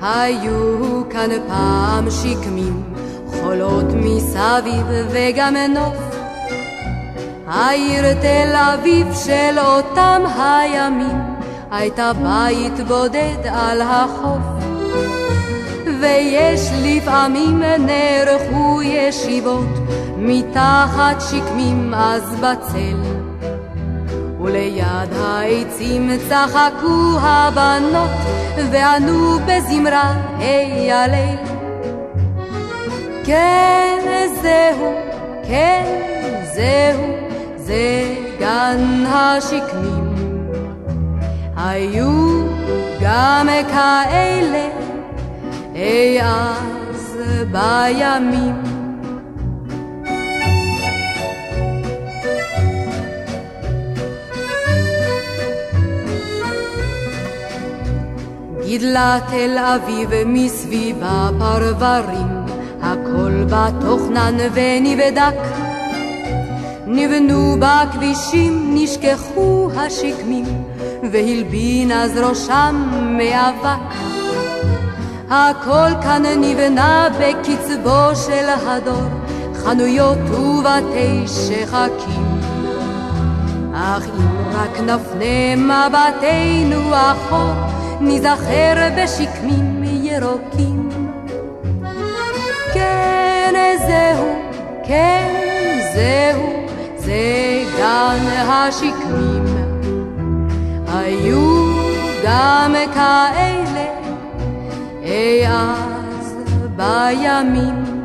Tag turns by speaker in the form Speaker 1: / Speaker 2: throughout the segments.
Speaker 1: היו כאן פעם שקמים, חולות מסביב וגם נוף. העיר תל אביב של אותם הימים הייתה בית בודד על החוף, ויש לפעמים נערכו ישיבות מתחת שקמים אז בצל, וליד העצים צחקו הבנות וענו בזמרה היי הליל. כן זהו, כן זהו, זה גן השקמים. היו גם כאלה אי אז בימים. גידלה תל אביב מסביבה פרברים, הכל בתוכנן ונבדק. נבנו בכבישים, נשכחו השקמים, והלבין אז ראשם מאבק. הכל כאן נבנה בקצבו של הדור, חנויות ובתי שחקים. אך אם רק נפנה מבטנו אחור, נזכר בשקמים ירוקים. כן זהו, כן זהו, זה גן השקמים. היו גם כאלה אי אז בימים.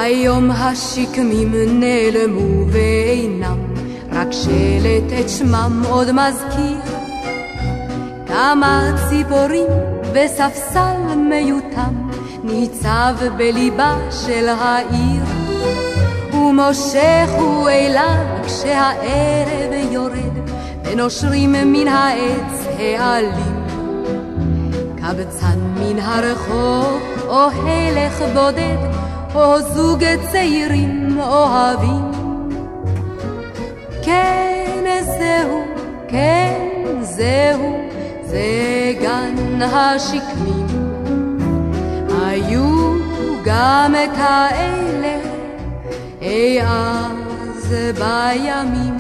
Speaker 1: היום השקמים נעלמו ואינם, רק שלט את שמם עוד מזכיר. כמה ציפורים וספסל מיותם ניצב בליבה של העיר, ומושך הוא אליו כשהערב יורד ונושרים מן העץ העלים. קבצן מן הרחוב או הלך בודד או זוג צעירים אוהבים. כן זהו, כן זהו, זה גן השקמים. היו גם כאלה אי אז בימים.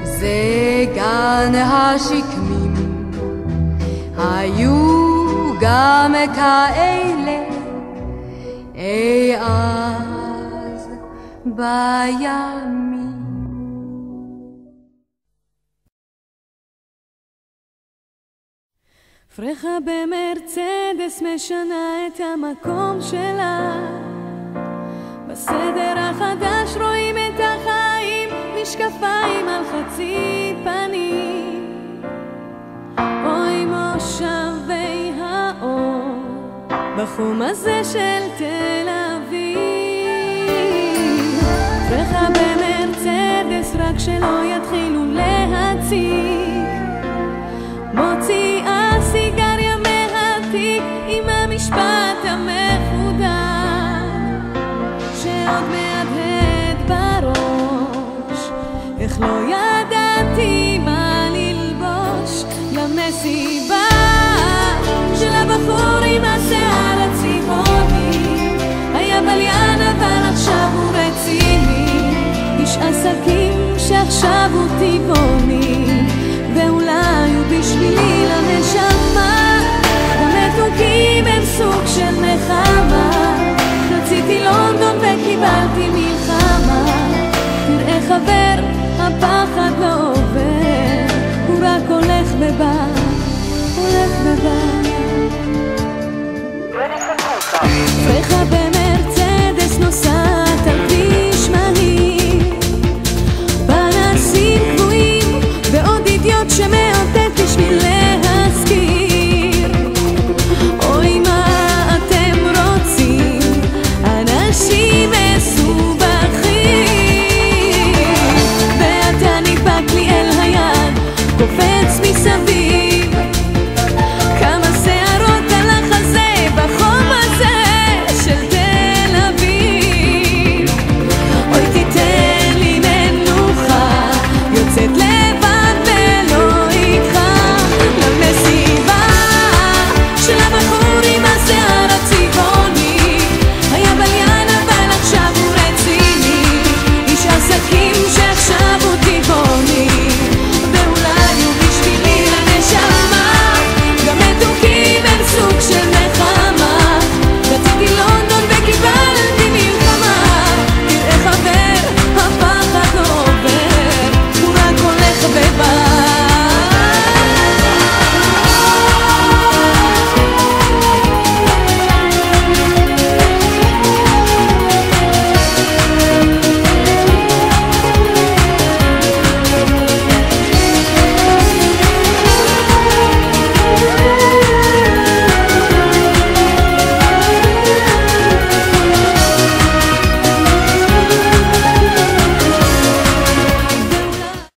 Speaker 1: זה גן השקמים. היו גם כאלה אי אז בימים.
Speaker 2: פרחה במרצדס משנה את המקום שלה, בסדר החדש רואים את החיים, משקפיים על חצי פנים. אוי מושבי האור בחום הזה של תל אביב. פרחה במרצדס רק שלא יתחילו